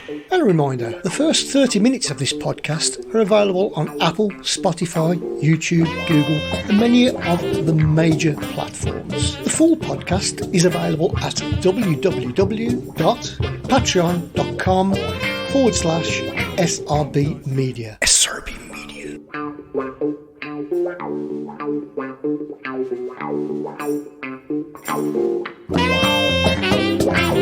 And a reminder, the first 30 minutes of this podcast are available on Apple, Spotify, YouTube, Google, and many of the major platforms. The full podcast is available at www.patreon.com/SRB Media. SRB Media.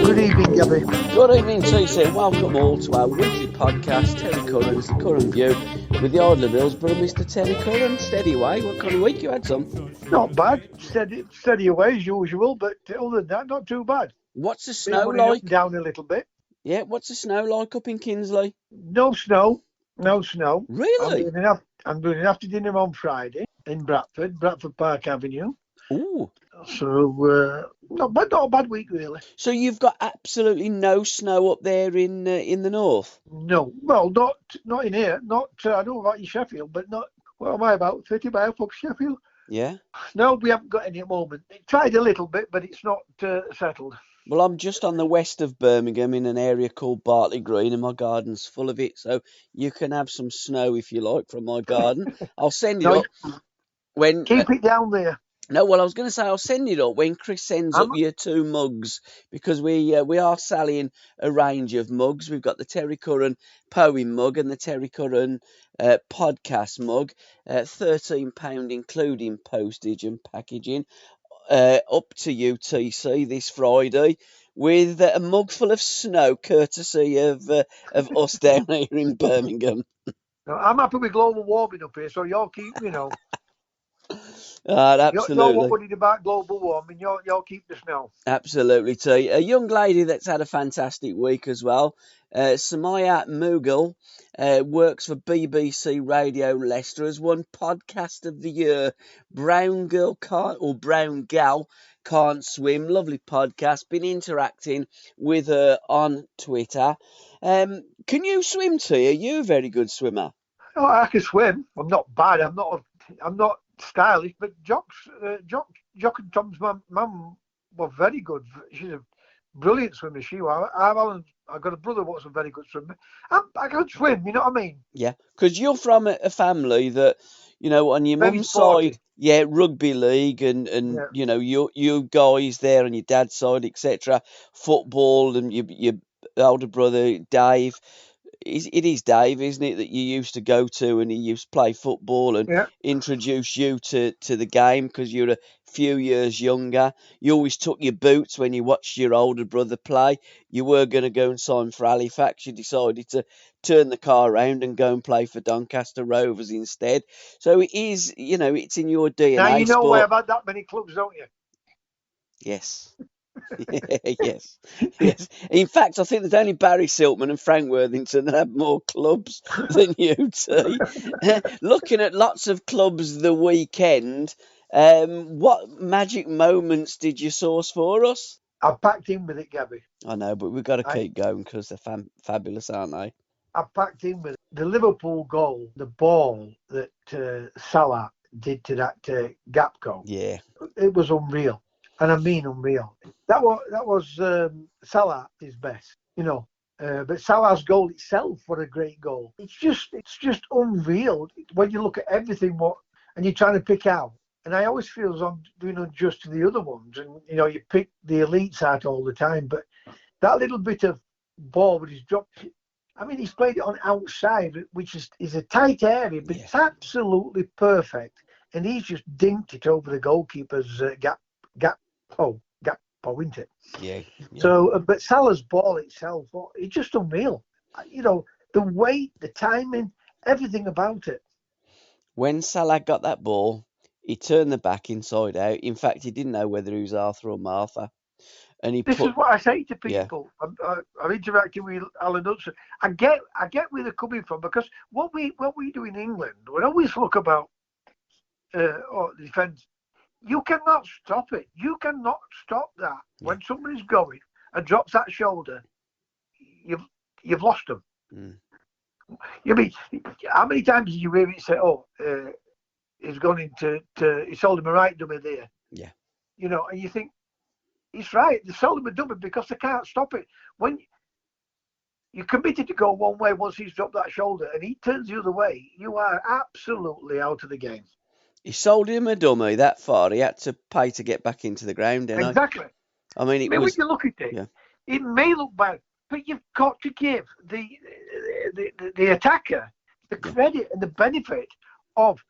Good evening, Gabby. Good evening, TC, and welcome all to our weekly podcast, Terry Curran's The Curran View, with the Ardler Mills brother, Mr. Terry Curran. Steady away. What kind of week you had, son? Not bad. Steady away as usual, but other than that, not too bad. What's the snow Been running like? up and down a little bit. Yeah, what's the snow like up in Kinsley? No snow. Really? I'm doing an after dinner on Friday in Bradford Park Avenue. Ooh. So not a bad week really. So you've got absolutely no snow up there in the north? No, well, not in here. Not I don't know about in Sheffield, but not. What am I about 30 miles from Sheffield? Yeah. No, we haven't got any at the moment. It tried a little bit, but it's not settled. Well, I'm just on the west of Birmingham in an area called Bartley Green, and my garden's full of it. So you can have some snow if you like from my garden. I'll send it up when. Keep it down there. No, well, I was going to say I'll send it up when Chris sends up your 2 mugs, because we are selling a range of mugs. We've got the Terry Curran poem mug and the Terry Curran podcast mug, £13 including postage and packaging, up to you, TC, this Friday, with a mug full of snow, courtesy of us down here in Birmingham. I'm happy with global warming up here, so y'all keep, Absolutely. You're not worried about global warming. You'll keep the snow. Absolutely, T. A young lady that's had a fantastic week as well. Samaya Mughal works for BBC Radio Leicester, has won Podcast of the Year. Brown Gal Can't Swim. Lovely podcast. Been interacting with her on Twitter. Can you swim, T? Are you a very good swimmer? Oh, I can swim. I'm not bad. I'm not stylish, but Jock and Tom's mum was very good. She's a brilliant swimmer. She was. I've got a brother who's a very good swimmer. I can swim, you know what I mean? Yeah, because you're from a family that, on your Very mum's sporty. side, yeah, rugby league and Yeah. you guys there on your dad's side, etc., football, and your older brother Dave. It is Dave, isn't it, that you used to go to, and he used to play football and Yeah. introduce you to the game because you're a few years younger. You always took your boots when you watched your older brother play. You were going to go and sign for Halifax. You decided to turn the car around and go and play for Doncaster Rovers instead. So it is, it's in your DNA. Now you know sport. why I've had that many clubs, don't you? Yes. yes. In fact, I think there's only Barry Siltman and Frank Worthington that have more clubs than you two. Looking at lots of clubs the weekend, what magic moments did you source for us? I packed in with it, Gabby. I know, but we've got to keep going because they're fabulous, aren't they? I packed in with it. The Liverpool goal, the ball that Salah did to that gap goal. Yeah. It was unreal. And I mean unreal. That was Salah his best, but Salah's goal itself was a great goal. It's just unreal when you look at everything and you're trying to pick out. And I always feel as I'm doing unjust to the other ones. And you pick the elites out all the time, but that little bit of ball that he's dropped. I mean, he's played it on outside, which is a tight area, but It's absolutely perfect. And he's just dinked it over the goalkeeper's gap, isn't it? Yeah. So, but Salah's ball itself, it's just unreal. The weight, the timing, everything about it. When Salah got that ball, he turned the back inside out. In fact, he didn't know whether he was Arthur or Martha. And This is what I say to people. Yeah. I'm interacting with Alan Hudson. I get where they're coming from, because what we do in England, we always look about defence. You cannot stop it. You cannot stop that. Yeah. When somebody's going and drops that shoulder, you've lost them. Mm. You mean, how many times did you hear it say, he's gone into he sold him a right dummy there? Yeah. And you think, he's right. They sold him a dummy because they can't stop it. When you're committed to go one way once he's dropped that shoulder and he turns the other way, you are absolutely out of the game. He sold him a dummy that far. He had to pay to get back into the ground, didn't Exactly. I mean, it When was. you look at it, Yeah. it may look bad, but you've got to give the attacker the credit and the benefit of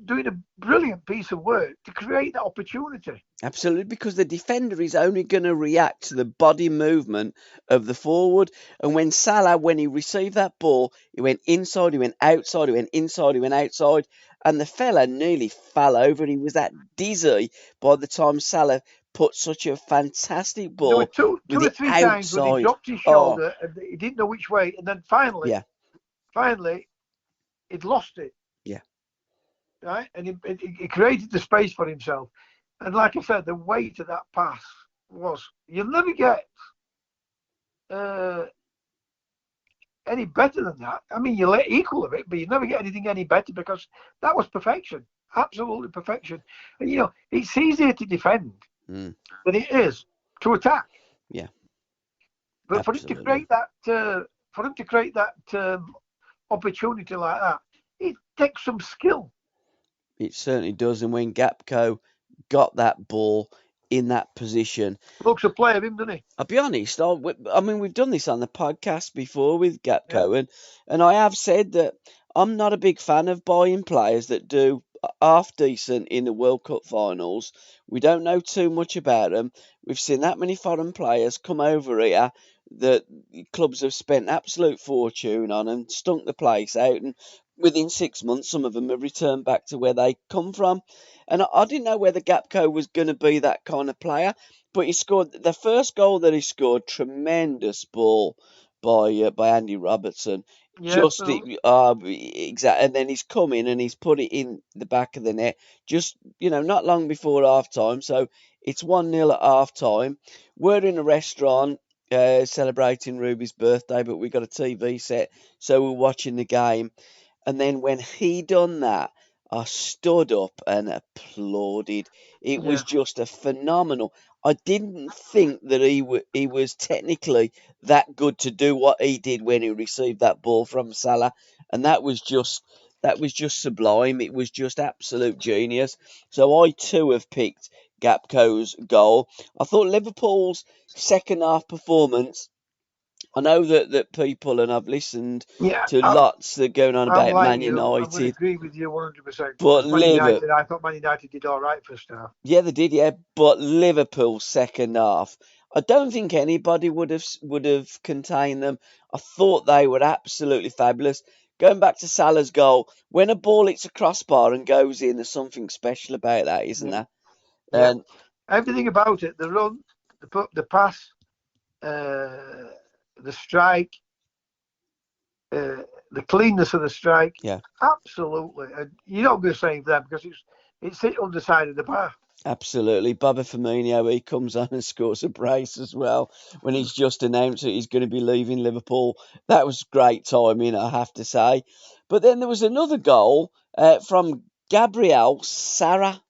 doing a brilliant piece of work to create that opportunity. Absolutely, because the defender is only going to react to the body movement of the forward. And when Salah, when he received that ball, he went inside, he went outside, he went inside, he went outside, and the fella nearly fell over. He was that dizzy by the time Salah put such a fantastic There were ball two with or the three times when he outside. dropped his Oh, shoulder and he didn't know which way, and then finally he'd lost it. yeah. Right, and he created the space for himself. And like I said, the weight of that pass was, you'll never get any better than that. I mean, you'll equal of it, but you never get anything any better, because that was perfection, absolutely perfection. And you know, it's easier to defend than it is to attack. Yeah, but absolutely. For him to create that opportunity like that, it takes some skill. It certainly does. And when Gapco got that ball in that position, Looks a play of him, doesn't he? I'll be honest. I mean, we've done this on the podcast before with Gapco, and I have said that I'm not a big fan of buying players that do half decent in the World Cup finals. We don't know too much about them. We've seen that many foreign players come over here that clubs have spent absolute fortune on and stunk the place out, and within 6 months, some of them have returned back to where they come from. And I didn't know whether Gapco was going to be that kind of player, but he scored the first goal that he scored. Tremendous ball by Andy Robertson. Yeah, Just exactly, and then he's come in and he's put it in the back of the net. Just not long before half time. So it's 1-0 at half time. We're in a restaurant celebrating Ruby's birthday, but we got a TV set, so we're watching the game. And then when he done that, I stood up and applauded. It was just a phenomenal. I didn't think that he was technically that good to do what he did when he received that ball from Salah, and that was just sublime. It was just absolute genius. So I too have picked Gapco's goal. I thought Liverpool's second half performance. I know that people, and I've listened to lots that are going on I'm about like Man you. I'm going to United, agree with you 100%. but Man United, I thought Man United did all right first half. yeah, they did, yeah. But Liverpool's second half, I don't think anybody would have contained them. I thought they were absolutely fabulous. Going back to Salah's goal, when a ball hits a crossbar and goes in, there's something special about that, isn't there? Yeah. And Everything about it, the run, the pass, the strike, the cleanness of the strike. Yeah. Absolutely. And you're not going to save them because it's hit on the side of the bar. Absolutely. Baba Firmino, he comes on and scores a brace as well when he's just announced that he's going to be leaving Liverpool. That was great timing, I have to say. But then there was another goal from Gabriel Sara.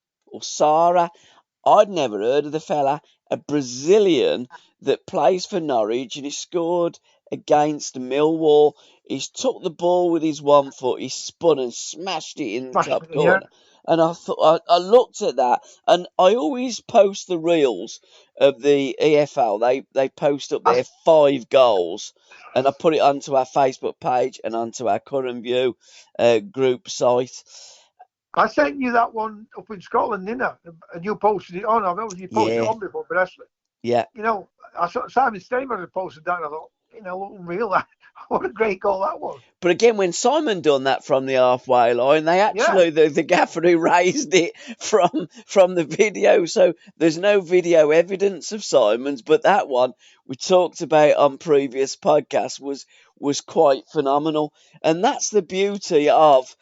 I'd never heard of the fella, a Brazilian that plays for Norwich, and he scored against Millwall. He's took the ball with his one foot, he spun and smashed it in the top corner. And I thought, I looked at that, and I always post the reels of the EFL. They post up their 5 goals, and I put it onto our Facebook page and onto our Curran View group site. I sent you that one up in Scotland, didn't I? And you posted it on. I know you posted it on before, but actually, I saw Simon Stamer had posted that, and I thought, unreal. What a great goal that was. But again, when Simon done that from the halfway line, they actually the gaffer erased it from the video, so there's no video evidence of Simon's. But that one we talked about on previous podcasts was quite phenomenal, and that's the beauty of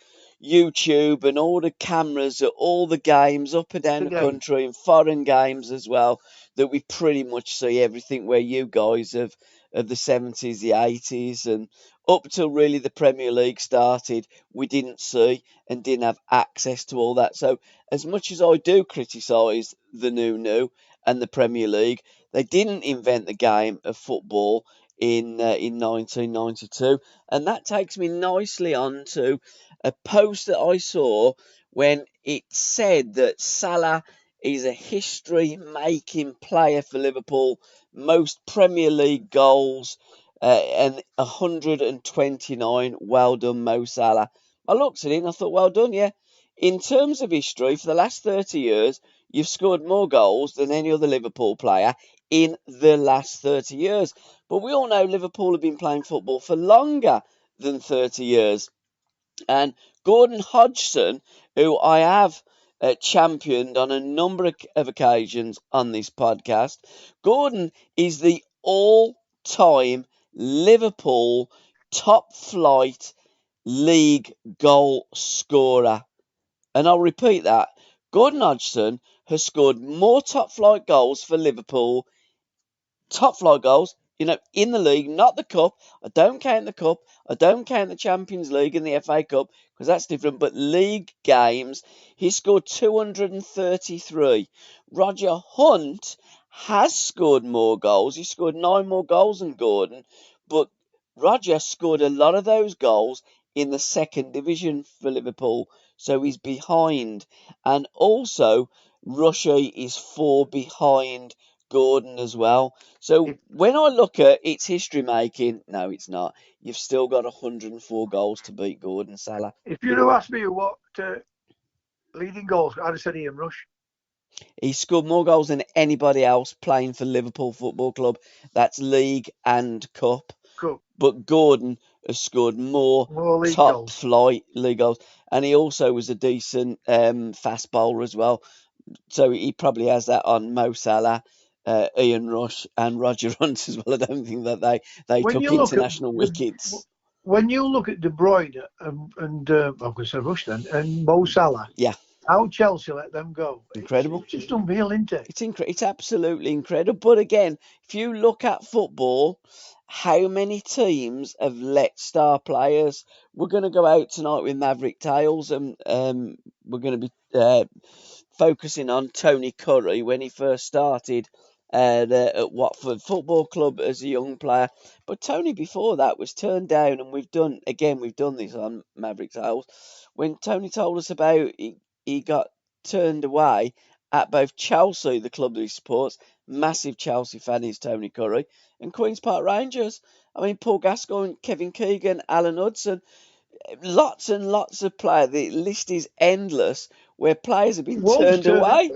YouTube and all the cameras at all the games up and down the country and foreign games as well, that we pretty much see everything where you guys of the 70s, the 80s, and up till really the Premier League started, we didn't see and didn't have access to all that. So as much as I do criticise the new and the Premier League, they didn't invent the game of football. in 1992, and that takes me nicely on to a post that I saw when it said that Salah is a history-making player for Liverpool, most Premier League goals, and 129. Well done, Mo Salah. I looked at it and I thought, well done, yeah. In terms of history, for the last 30 years, you've scored more goals than any other Liverpool player in the last 30 years. But we all know Liverpool have been playing football for longer than 30 years. And Gordon Hodgson, who I have championed on a number of occasions on this podcast, Gordon is the all-time Liverpool top flight league goal scorer. And I'll repeat that. Gordon Hodgson has scored more top flight goals for Liverpool, top flight goals, in the league, not the cup. I don't count the cup. I don't count the Champions League and the FA Cup because that's different. But league games, he scored 233. Roger Hunt has scored more goals. He scored 9 more goals than Gordon, but Roger scored a lot of those goals in the second division for Liverpool, so he's behind. And also, Russia is 4 behind Gordon as well. So If, when I look at its history making, no, it's not. You've still got 104 goals to beat Gordon, Salah. if you'd have asked me what leading goals, I'd have said Ian Rush. He scored more goals than anybody else playing for Liverpool Football Club. That's league and cup. Cool. But Gordon has scored more league top goals. flight league goals. And he also was a decent fast bowler as well. So he probably has that on Mo Salah, Ian Rush, and Roger Hunt as well. I don't think that they When took you look international at wickets. when you look at De Bruyne and I'm going to say Rush then, and Mo Salah, Yeah, how Chelsea let them go, incredible. It's just unreal, isn't it? It's absolutely incredible. But again, if you look at football, how many teams have let star players? We're going to go out tonight with Maverick Tales, and we're going to be focusing on Tony Curry when he first started at Watford Football Club as a young player. But Tony before that was turned down, and we've done this on Maverick Tales. When Tony told us about he got turned away at both Chelsea, the club that he supports, massive Chelsea fan is Tony Curry, and Queen's Park Rangers. I mean, Paul Gascoigne, Kevin Keegan, Alan Hudson, lots and lots of players. The list is endless where players have been turned away.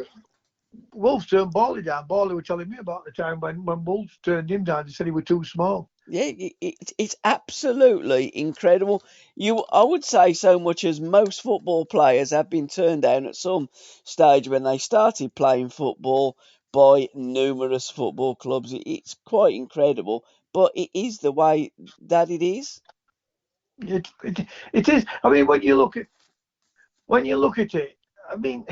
Wolves turned Bally down. Bally was telling me about the time when Wolves turned him down. They said he was too small. Yeah, it's absolutely incredible. I would say so much as most football players have been turned down at some stage when they started playing football by numerous football clubs. It's quite incredible, but it is the way that it is. It is. I mean, when you look at it, I mean,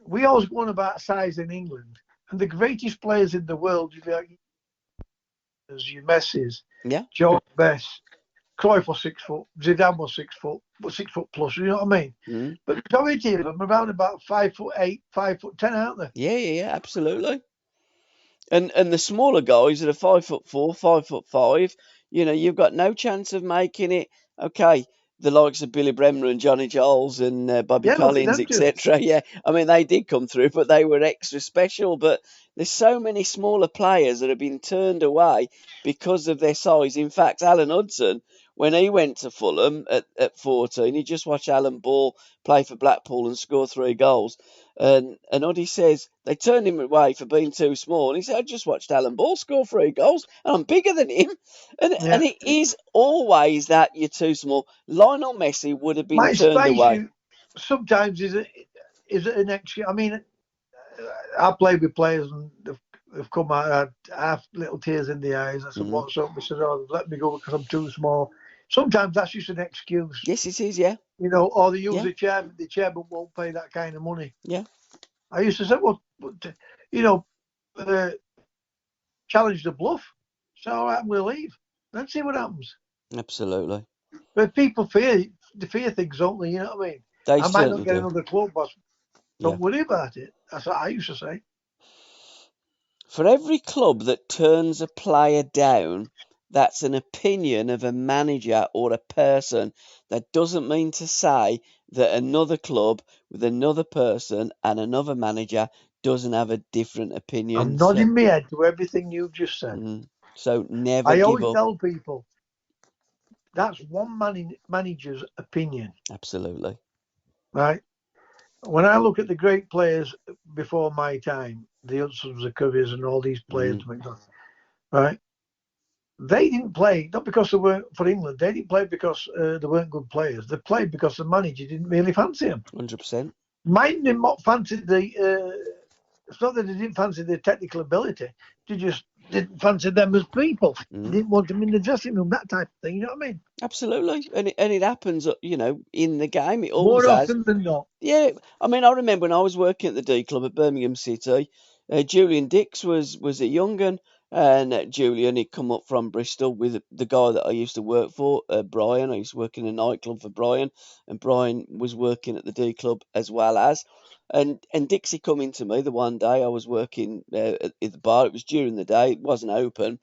we always go on about size in England, and the greatest players in the world, as your Messi's, Yeah. George Best, Cruyff was 6 foot, Zidane was 6 foot, but 6 foot plus. You know what I mean? Mm. But the majority of them are around about 5'8", 5'10", aren't they? Yeah, absolutely. And the smaller guys that are 5'4", 5'5", you've got no chance of making it. Okay, the likes of Billy Bremner and Johnny Giles and Bobby Collins, etc. Yeah, I mean they did come through, but they were extra special. But there's so many smaller players that have been turned away because of their size. In fact, Alan Hudson, when he went to Fulham at 14, he just watched Alan Ball play for Blackpool and score 3 goals. And Uddy says they turned him away for being too small. And he said, I just watched Alan Ball score 3 goals and I'm bigger than him. And it is always that you're too small. Lionel Messi would have been turned away. Sometimes is an excuse. I mean, I played with players and they've come out, I have little tears in the eyes. I said, what's up? They said, oh, let me go because I'm too small. Sometimes that's just an excuse. Yes, it is, yeah. Or they use the chairman won't pay that kind of money. Yeah. I used to say, well, challenge the bluff. So, all right, I'm going to leave. Let's see what happens. Absolutely. But people fear things, don't they? You know what I mean? I might not get another club, but don't worry about it. That's what I used to say. For every club that turns a player down, That's an opinion of a manager or a person. That doesn't mean to say that another club with another person and another manager doesn't have a different opinion. I'm nodding my head to everything you've just said. So never I give always up. tell people that's one manager's opinion. Absolutely. Right? When I look at the great players before my time, the Hudsons, the Currans, and all these players, right? They didn't play not because they weren't for England. They didn't play because they weren't good players. They played because the manager didn't really fancy them. 100%. Mind them not fancied the. It's not that they didn't fancy their technical ability. They just didn't fancy them as people. They didn't want them in the dressing room. That type of thing. You know what I mean? Absolutely. And it happens, in the game. It always More has. often than not. Yeah, I mean, I remember when I was working at the D Club at Birmingham City, Julian Dix was a young un, and Julian, he'd come up from Bristol with the guy that I used to work for, Brian. I used to work in a nightclub for Brian, and Brian was working at the D Club as well as. And Dixie come in to me the one day I was working at the bar. It was during the day, it wasn't open.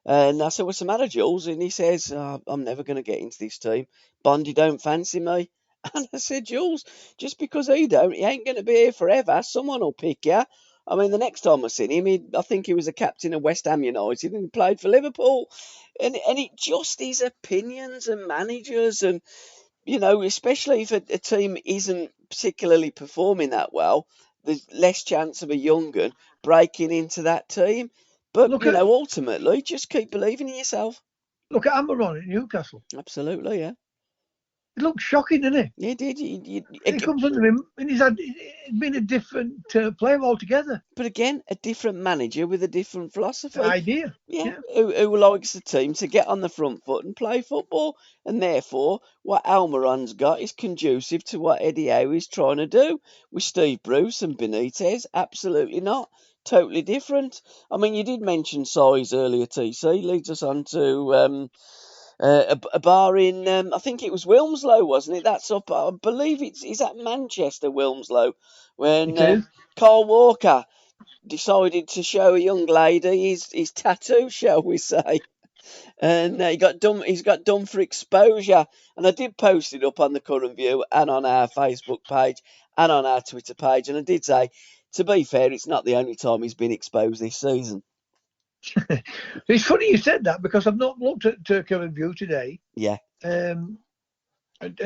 And I said, "What's the matter, Jules?" And he says, "I'm never going to get into this team. Bondi don't fancy me." And I said, "Jules, just because he don't, he ain't going to be here forever. Someone will pick you." I mean, the next time I seen him, I think he was a captain of West Ham United and he played for Liverpool. And it just is opinions and managers and, especially if a team isn't particularly performing that well, there's less chance of a young gun breaking into that team. But, Look at ultimately, just keep believing in yourself. Amaron at Newcastle. Absolutely, yeah. It looks shocking, doesn't it? Yeah, it did. He comes under him, and he's been a different player altogether. But again, a different manager with a different philosophy. Idea. Yeah, Yeah. who likes the team to get on the front foot and play football. And therefore, what Almiron's got is conducive to what Eddie Howe is trying to do with Steve Bruce and Benitez. Absolutely not. Totally different. I mean, you did mention size earlier, TC. Leads us on to a bar in, I think it was Wilmslow, wasn't it? That's up, I believe is at Manchester, Wilmslow, when It is. Carl Walker decided to show a young lady his tattoo, shall we say. And he's got done for exposure. And I did post it up on the Curran View and on our Facebook page and on our Twitter page. And I did say, to be fair, it's not the only time he's been exposed this season. It's funny you said that because I've not looked at Curran View today. Yeah. And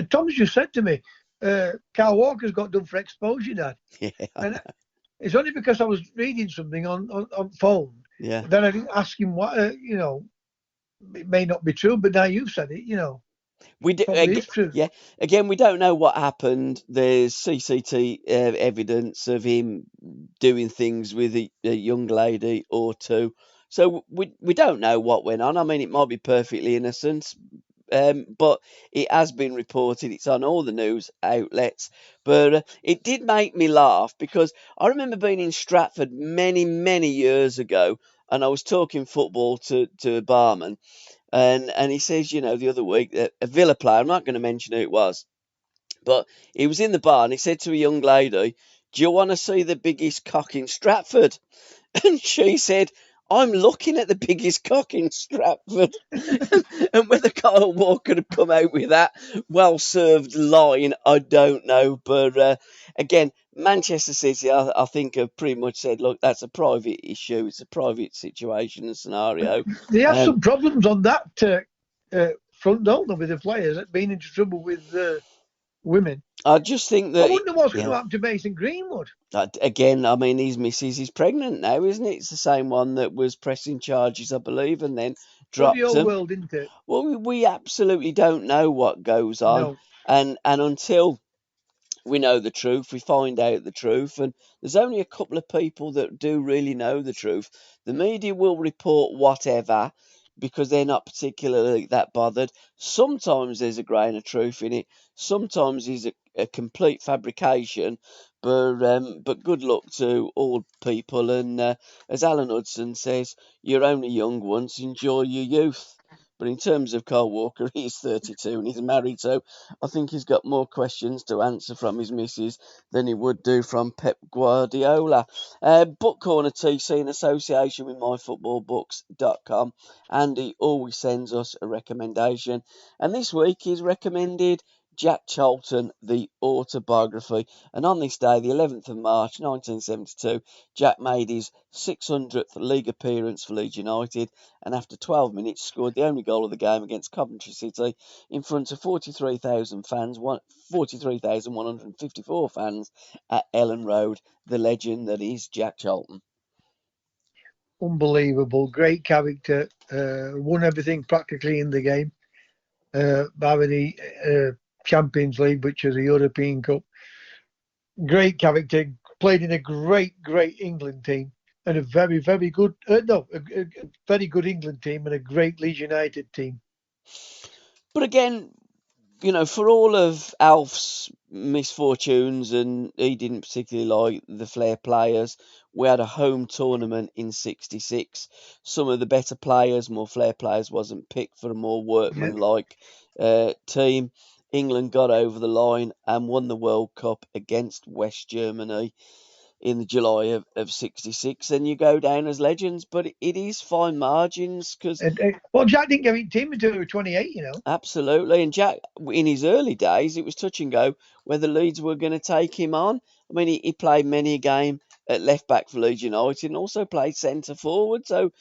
Tom's just said to me, Carl Walker's got done for exposure, Dad. Yeah. And it's only because I was reading something on phone. Yeah. Then I didn't ask him what, it may not be true, but now you've said it, We do, yeah. Again, we don't know what happened. There's CCTV evidence of him doing things with a young lady or two, so we don't know what went on. I mean, it might be perfectly innocent, but it has been reported. It's on all the news outlets. But it did make me laugh because I remember being in Stratford many, many years ago, and I was talking football to a barman. And he says, the other week, a Villa player, I'm not going to mention who it was, but he was in the bar and he said to a young lady, "Do you want to see the biggest cock in Stratford?" And she said, "I'm looking at the biggest cock in Stratford." And whether Kyle Walker had come out with that well-served line, I don't know. But again, Manchester City, I think, have pretty much said, look, that's a private issue. It's a private situation and scenario. They have some problems on that front, don't they, with the players being into trouble with women. I just think that... I wonder what's going to happen to Mason Greenwood. Again, I mean, his missus is pregnant now, isn't it? It's the same one that was pressing charges, I believe, and then dropped the old them. world, isn't it? Well, we absolutely don't know what goes on. No. And until we know the truth, we find out the truth, and there's only a couple of people that do really know the truth. The media will report whatever because they're not particularly that bothered. Sometimes there's a grain of truth in it, sometimes it's a complete fabrication, but good luck to all people. And as Alan Hudson says, you're only young once, enjoy your youth. But in terms of Kyle Walker, he's 32 and he's married, so I think he's got more questions to answer from his missus than he would do from Pep Guardiola. Book Corner TC in association with myfootballbooks.com. Andy always sends us a recommendation, and this week he's recommended Jack Charlton, the autobiography. And on this day, the 11th of March 1972, Jack made his 600th league appearance for Leeds United, and after 12 minutes scored the only goal of the game against Coventry City in front of 43,000 fans, 43,154 fans at Ellen Road. The legend that is Jack Charlton. Unbelievable, great character, won everything practically in the game, by the Champions League, which is a European Cup. Great character, played in a great England team, and a very good, a very good England team and a great Leeds United team. But again, for all of Alf's misfortunes, and he didn't particularly like the Flair players, we had a home tournament in '66. Some of the better players, more Flair players, wasn't picked for a more workmanlike team. England got over the line and won the World Cup against West Germany in the July of '66, and you go down as legends. But it is fine margins because well, Jack didn't get in team until he was 28, Absolutely, and Jack, in his early days, it was touch and go whether Leeds were going to take him on. I mean, he played many a game at left back for Leeds United and also played centre forward. So,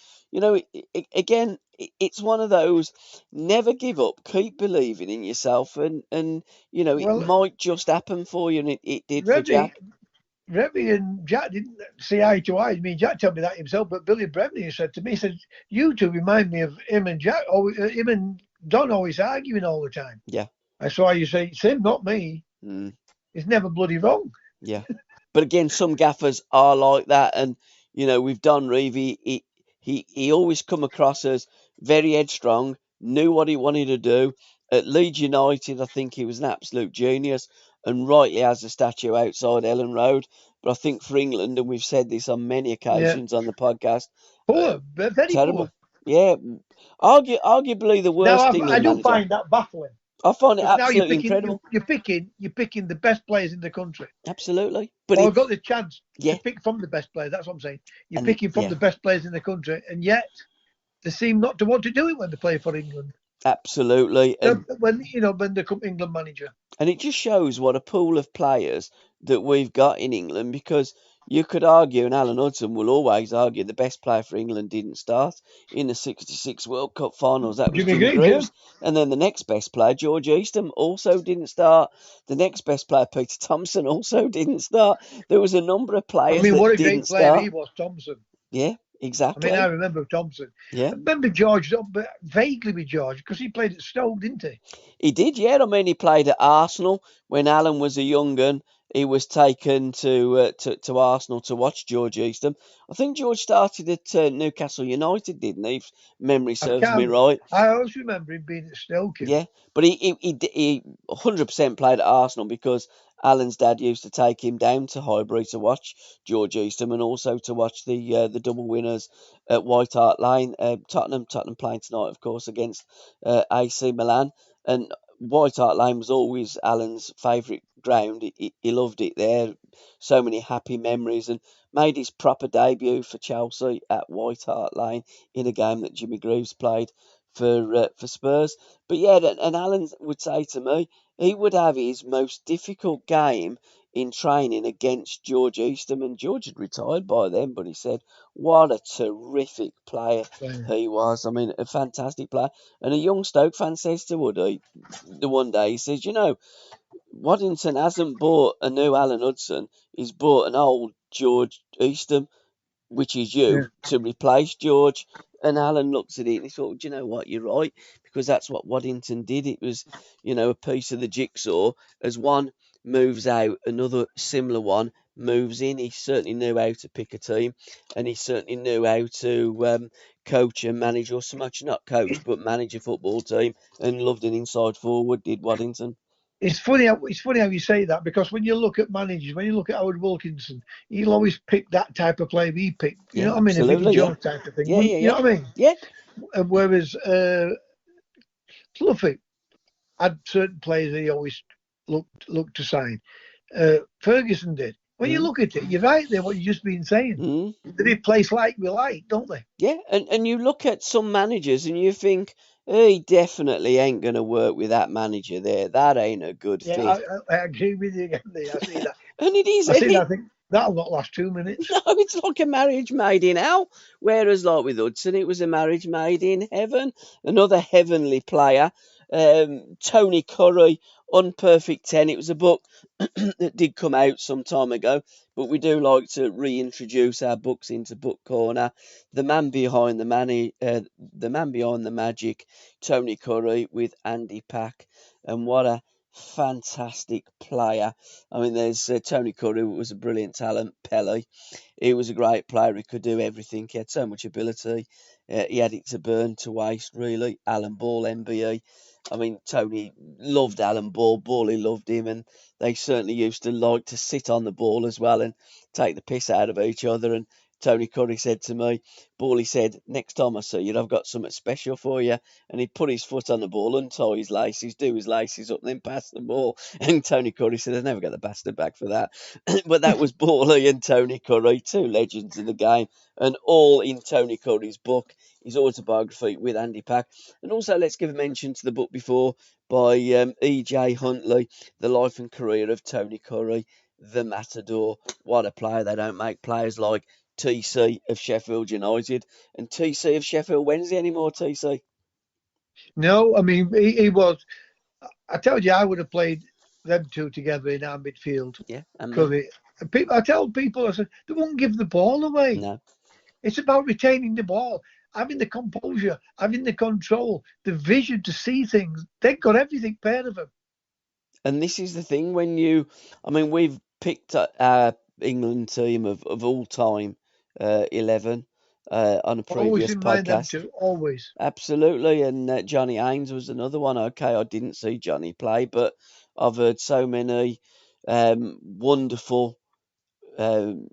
again, it's one of those never give up, keep believing in yourself, and it might just happen for you, and it did for Jack. Remy and Jack didn't see eye to eye. I mean, Jack told me that himself, but Billy Bremley said to me, he said, "You two remind me of him and Jack, him and Don always arguing all the time." Yeah. That's why you say, it's him, not me. It's never bloody wrong. Yeah. But again, some gaffers are like that. And, with Don Reeve, he always come across as very headstrong, knew what he wanted to do. At Leeds United, I think he was an absolute genius and rightly has a statue outside Ellen Road. But I think for England, and we've said this on many occasions on the podcast, poor, very terrible. Poor. Yeah, arguably the worst England manager. I do find that baffling. I find it absolutely incredible. You're picking the best players in the country. Absolutely. But I've got the chance to pick from the best players. That's what I'm saying. You're picking from the best players in the country, and yet they seem not to want to do it when they play for England. Absolutely. When they come England manager. And it just shows what a pool of players that we've got in England, because you could argue, and Alan Hudson will always argue, the best player for England didn't start in the '66 World Cup finals. That was Jimmy Greaves. Yeah. And then the next best player, George Eastham, also didn't start. The next best player, Peter Thompson, also didn't start. There was a number of players that what a didn't great player start. He was, Thompson. Yeah, exactly. I remember Thompson. Yeah. I remember George, but vaguely with George, because he played at Stoke, didn't he? He did, yeah. I mean, he played at Arsenal when Alan was a young un. He was taken to Arsenal to watch George Eastham. I think George started at Newcastle United, didn't he? If memory serves me right. I always remember him being at Stoke. Yeah, but he 100% played at Arsenal because Alan's dad used to take him down to Highbury to watch George Eastham and also to watch the double winners at White Hart Lane. Tottenham playing tonight, of course, against AC Milan. And White Hart Lane was always Alan's favourite ground. He loved it there. So many happy memories, and made his proper debut for Chelsea at White Hart Lane in a game that Jimmy Greaves played for Spurs. But yeah, and Alan would say to me, he would have his most difficult game in training against George Eastham, and George had retired by then, but he said what a terrific player he was. I mean, a fantastic player. And a young Stoke fan says to Woody the one day, he says, Waddington hasn't bought a new Alan Hudson, he's bought an old George Eastham, which is you, to replace George. And Alan looks at it and he thought, do you know what, you're right, because that's what Waddington did. It was, a piece of the jigsaw. As one moves out, another similar one moves in. He certainly knew how to pick a team, and he certainly knew how to coach and manage, or so much not coach, but manage a football team, and loved an inside forward, did Waddington. It's funny how you say that, because when you look at managers, when you look at Howard Wilkinson, he'll always pick that type of player he picked. You know what I mean? A Vinnie Jones type of thing. Yeah. You know what I mean? Yeah. Whereas Fluffy had certain players that he always looked to sign. Ferguson did. When you look at it, you're right there. What you've just been saying, they replace like we like, don't they? Yeah, and you look at some managers and you think, oh, he definitely ain't going to work with that manager there. That ain't a good Yeah, fit. I agree with you again. There, I see that. And it is. I see that. I think that'll not last 2 minutes. No, it's like a marriage made in hell. Whereas, like with Hudson, it was a marriage made in heaven. Another heavenly player, Tony Curry, Unperfect 10. It was a book that did come out some time ago, but we do like to reintroduce our books into Book Corner. The man behind the man behind the magic, Tony Curry with Andy Pack, and what a fantastic player. I mean, there's Tony Curry, who was a brilliant talent. Pele, he was a great player. He could do everything. He had so much ability. He had it to burn to waste, really. Alan Ball, MBE. I mean, Tony loved Alan Ball. Bally loved him. And they certainly used to like to sit on the ball as well and take the piss out of each other. And Tony Curry said to me, Bally said, next time I see you, I've got something special for you. And he'd put his foot on the ball, untie his laces, do his laces up, and then pass the ball. And Tony Curry said, I've never got the bastard back for that. But that was Bally and Tony Curry, two legends in the game, and all in Tony Curry's book, his autobiography with Andy Pack. And also, let's give a mention to the book before by E.J. Huntley, The Life and Career of Tony Curry, the Matador. What a player. They don't make players like TC of Sheffield United and TC of Sheffield Wednesday anymore, TC. No, I mean, he was. I told you I would have played them two together in our midfield. Yeah, and Curry. I tell people, I said, they won't give the ball away. no. It's about retaining the ball, having the composure, having the control, the vision to see things. They've got everything paired of them. And this is the thing I mean, we've picked our England team of all time 11 on a Always previous in mind them podcast. two, always. Absolutely. And Johnny Haynes was another one. Okay, I didn't see Johnny play, but I've heard so many wonderful um,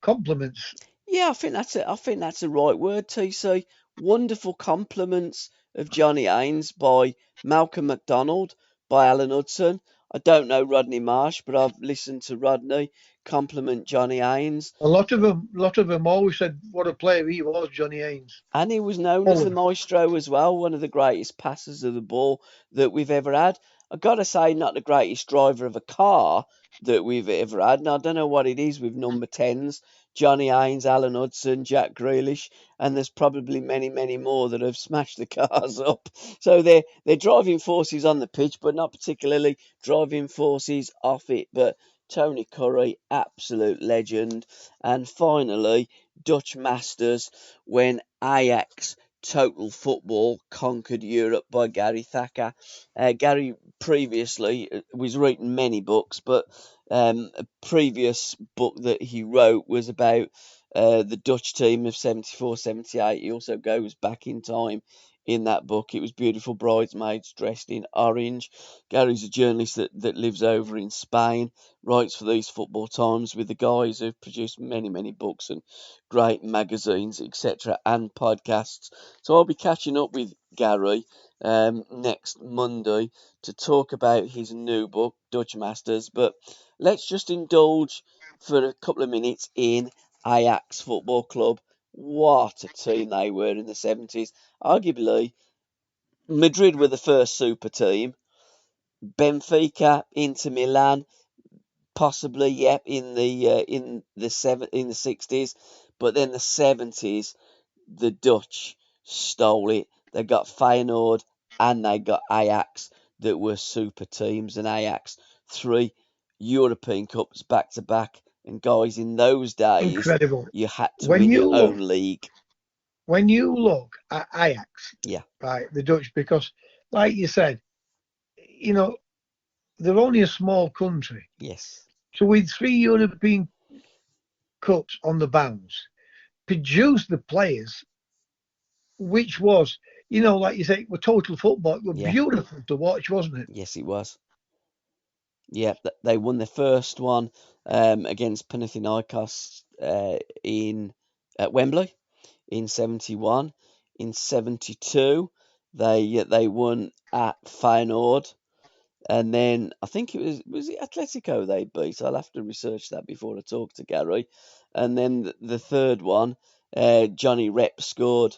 Compliments. yeah, I think that's a right word, TC. Wonderful compliments of Johnny Haynes by Malcolm MacDonald, by Alan Hudson. I don't know Rodney Marsh, but I've listened to Rodney compliment Johnny Haynes. A lot of them always said what a player he was, Johnny Haynes. And he was known as the maestro as well, one of the greatest passers of the ball that we've ever had. I've got to say, not the greatest driver of a car that we've ever had. And I don't know what it is with number 10s, Johnny Haynes, Alan Hudson, Jack Grealish, and there's probably many, many more that have smashed the cars up. So they're driving forces on the pitch, but not particularly driving forces off it. But Tony Curry, absolute legend. And finally, Dutch Masters, when Ajax Total Football conquered Europe by Gary Thacker. Gary previously was written many books, but a previous book that he wrote was about the Dutch team of 74-78. He also goes back in time in that book. It was Beautiful Bridesmaids Dressed in Orange. Gary's a journalist that lives over in Spain, writes for these Football Times with the guys who've produced many, many books and great magazines, etc., and podcasts. So I'll be catching up with Gary next Monday to talk about his new book, Dutch Masters. But let's just indulge for a couple of minutes in Ajax Football Club. What a team they were in the 70s. Arguably, Madrid were the first super team. Benfica, Inter Milan, possibly, yep, in the 60s, but then the 70s, the Dutch stole it. They got Feyenoord and they got Ajax that were super teams, and Ajax 3 European Cups back to back. And guys, in those days, Incredible. you had to When win you your look, own league. when you look at Ajax, Yeah, right, the Dutch, because like you said, you know, they're only a small country. yes, So with 3 European Cups on the bounce, produced the players, which was, like you say, were total football. It was yeah, beautiful to watch, wasn't it? yes, it was. Yeah, they won the first one against Panathinaikos in at Wembley in 71. in '72. They won at Feyenoord. And then I think was it Atletico they beat. I'll have to research that before I talk to Gary. And then the third one, Johnny Rep scored